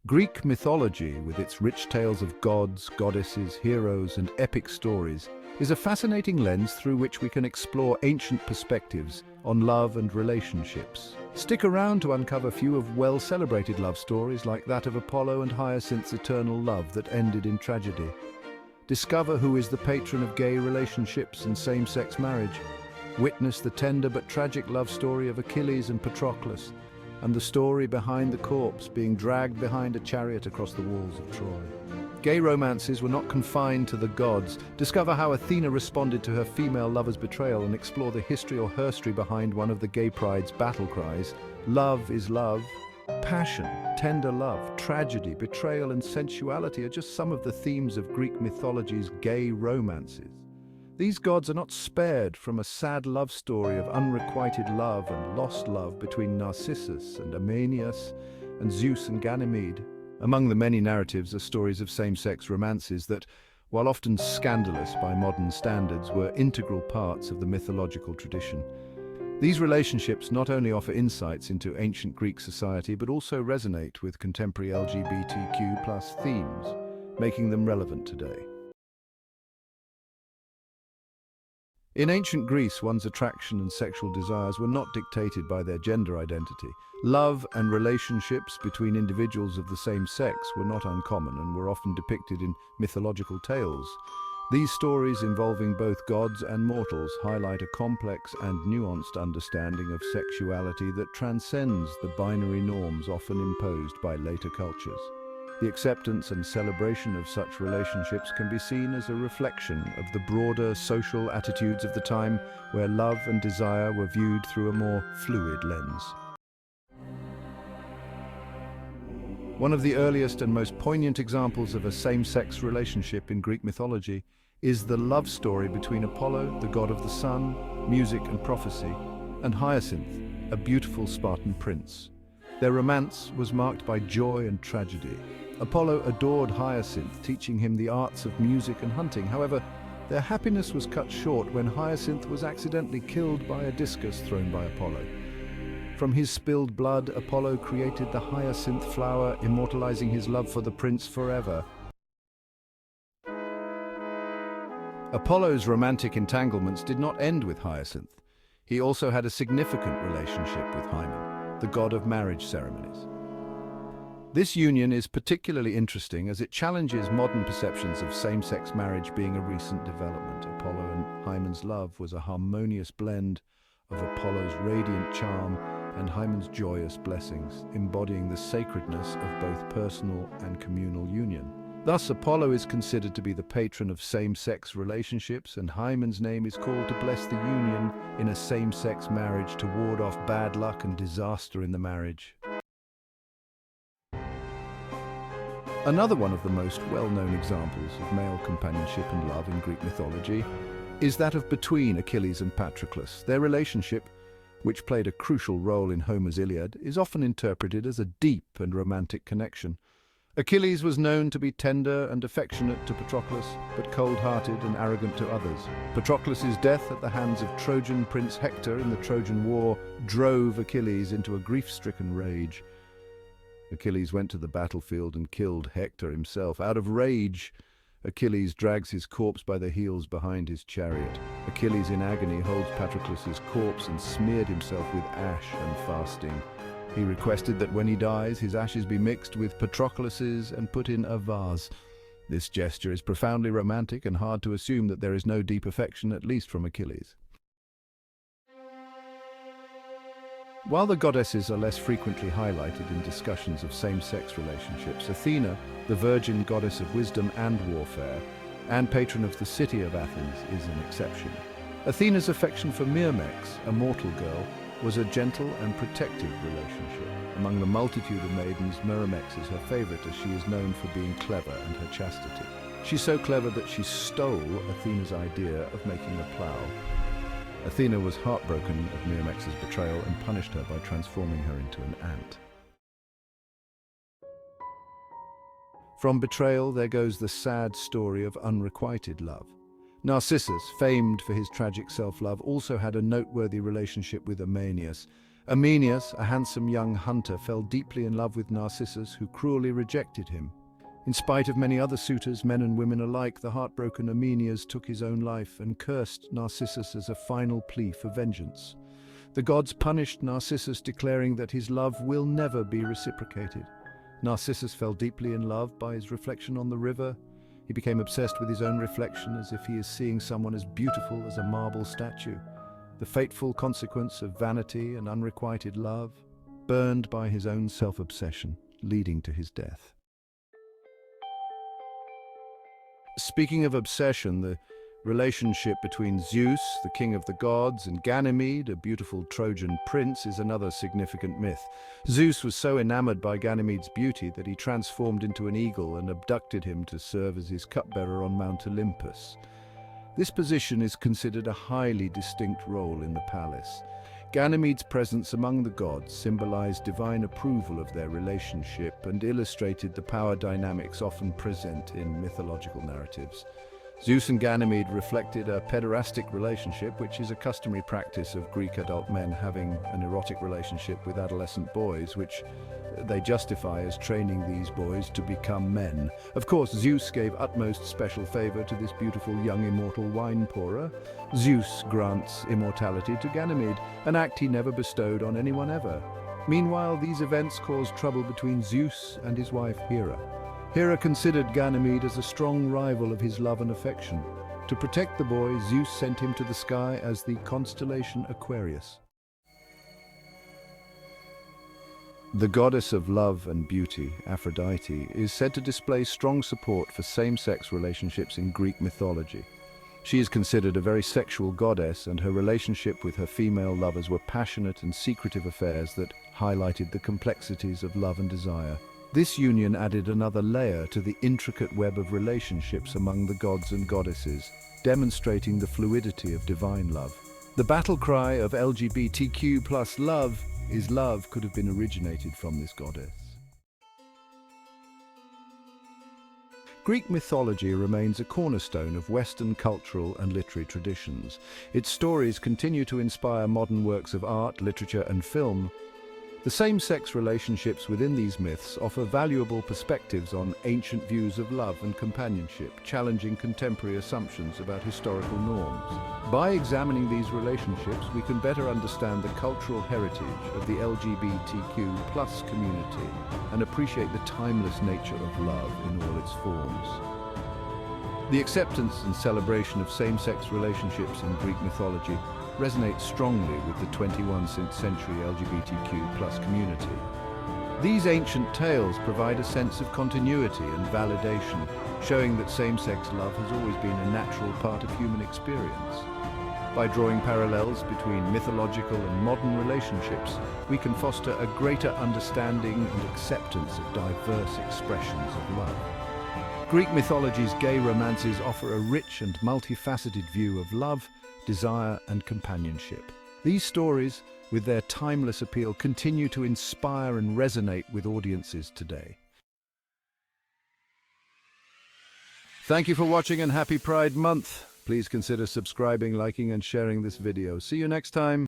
Greek mythology, with its rich tales of gods, goddesses, heroes, and epic stories, is a fascinating lens through which we can explore ancient perspectives on love and relationships. Stick around to uncover a few of well-celebrated love stories like that of Apollo and Hyacinth's eternal love that ended in tragedy. Discover who is the patron of gay relationships and same-sex marriage. Witness the tender but tragic love story of Achilles and Patroclus, and the story behind the corpse being dragged behind a chariot across the walls of Troy. Gay romances were not confined to the gods. Discover how Athena responded to her female lover's betrayal and explore the history or herstory behind one of the gay pride's battle cries. Love is love. Passion, tender love, tragedy, betrayal, and sensuality are just some of the themes of Greek mythology's gay romances. These gods are not spared from a sad love story of unrequited love and lost love between Narcissus and Hymenaeus and Zeus and Ganymede. Among the many narratives are stories of same-sex romances that, while often scandalous by modern standards, were integral parts of the mythological tradition. These relationships not only offer insights into ancient Greek society but also resonate with contemporary LGBTQ+ themes, making them relevant today. In ancient Greece, one's attraction and sexual desires were not dictated by their gender identity. Love and relationships between individuals of the same sex were not uncommon and were often depicted in mythological tales. These stories, involving both gods and mortals, highlight a complex and nuanced understanding of sexuality that transcends the binary norms often imposed by later cultures. The acceptance and celebration of such relationships can be seen as a reflection of the broader social attitudes of the time, where love and desire were viewed through a more fluid lens. One of the earliest and most poignant examples of a same-sex relationship in Greek mythology is the love story between Apollo, the god of the sun, music and prophecy, and Hyacinth, a beautiful Spartan prince. Their romance was marked by joy and tragedy. Apollo adored Hyacinth, teaching him the arts of music and hunting. However, their happiness was cut short when Hyacinth was accidentally killed by a discus thrown by Apollo. From his spilled blood, Apollo created the hyacinth flower, immortalizing his love for the prince forever. Apollo's romantic entanglements did not end with Hyacinth. He also had a significant relationship with Hymen, the god of marriage ceremonies. This union is particularly interesting as it challenges modern perceptions of same-sex marriage being a recent development. Apollo and Hymen's love was a harmonious blend of Apollo's radiant charm and Hymen's joyous blessings, embodying the sacredness of both personal and communal union. Thus, Apollo is considered to be the patron of same-sex relationships, and Hymen's name is called to bless the union in a same-sex marriage to ward off bad luck and disaster in the marriage. Another one of the most well-known examples of male companionship and love in Greek mythology is that of between Achilles and Patroclus. Their relationship, which played a crucial role in Homer's Iliad, is often interpreted as a deep and romantic connection. Achilles was known to be tender and affectionate to Patroclus, but cold-hearted and arrogant to others. Patroclus's death at the hands of Trojan prince Hector in the Trojan War drove Achilles into a grief-stricken rage. Achilles went to the battlefield and killed Hector himself. Out of rage, Achilles drags his corpse by the heels behind his chariot. Achilles, in agony, holds Patroclus's corpse and smeared himself with ash and fasting. He requested that when he dies, his ashes be mixed with Patroclus's and put in a vase. This gesture is profoundly romantic and hard to assume that there is no deep affection, at least from Achilles. While the goddesses are less frequently highlighted in discussions of same-sex relationships, Athena, the virgin goddess of wisdom and warfare, and patron of the city of Athens, is an exception. Athena's affection for Myrmex, a mortal girl, was a gentle and protective relationship. Among the multitude of maidens, Myrmex is her favorite as she is known for being clever and her chastity. She's so clever that she stole Athena's idea of making a plow. Athena was heartbroken at Myrmex's betrayal and punished her by transforming her into an ant. From betrayal, there goes the sad story of unrequited love. Narcissus, famed for his tragic self-love, also had a noteworthy relationship with Hymenaeus, Aeneas, a handsome young hunter, fell deeply in love with Narcissus, who cruelly rejected him. In spite of many other suitors, men and women alike, the heartbroken Aeneas took his own life and cursed Narcissus as a final plea for vengeance. The gods punished Narcissus, declaring that his love will never be reciprocated. Narcissus fell deeply in love by his reflection on the river. He became obsessed with his own reflection, as if he is seeing someone as beautiful as a marble statue. The fateful consequence of vanity and unrequited love, burned by his own self-obsession, leading to his death. Speaking of obsession, the relationship between Zeus, the king of the gods, and Ganymede, a beautiful Trojan prince, is another significant myth. Zeus was so enamored by Ganymede's beauty that he transformed into an eagle and abducted him to serve as his cupbearer on Mount Olympus. This position is considered a highly distinct role in the palace. Ganymede's presence among the gods symbolized divine approval of their relationship and illustrated the power dynamics often present in mythological narratives. Zeus and Ganymede reflected a pederastic relationship, which is a customary practice of Greek adult men having an erotic relationship with adolescent boys, which they justify as training these boys to become men. Of course, Zeus gave utmost special favor to this beautiful young immortal wine pourer. Zeus grants immortality to Ganymede, an act he never bestowed on anyone ever. Meanwhile, these events caused trouble between Zeus and his wife Hera. Hera considered Ganymede as a strong rival of his love and affection. To protect the boy, Zeus sent him to the sky as the constellation Aquarius. The goddess of love and beauty, Aphrodite, is said to display strong support for same-sex relationships in Greek mythology. She is considered a very sexual goddess, and her relationship with her female lovers were passionate and secretive affairs that highlighted the complexities of love and desire. This union added another layer to the intricate web of relationships among the gods and goddesses, demonstrating the fluidity of divine love. The battle cry of LGBTQ plus love is love could have been originated from this goddess. Greek mythology remains a cornerstone of Western cultural and literary traditions. Its stories continue to inspire modern works of art, literature, and film. The same-sex relationships within these myths offer valuable perspectives on ancient views of love and companionship, challenging contemporary assumptions about historical norms. By examining these relationships, we can better understand the cultural heritage of the LGBTQ+ community and appreciate the timeless nature of love in all its forms. The acceptance and celebration of same-sex relationships in Greek mythology resonates strongly with the 21st century LGBTQ+ community. These ancient tales provide a sense of continuity and validation, showing that same-sex love has always been a natural part of human experience. By drawing parallels between mythological and modern relationships, we can foster a greater understanding and acceptance of diverse expressions of love. Greek mythology's gay romances offer a rich and multifaceted view of love, desire, and companionship. These stories, with their timeless appeal, continue to inspire and resonate with audiences today. Thank you for watching and happy Pride Month. Please consider subscribing, liking, and sharing this video. See you next time.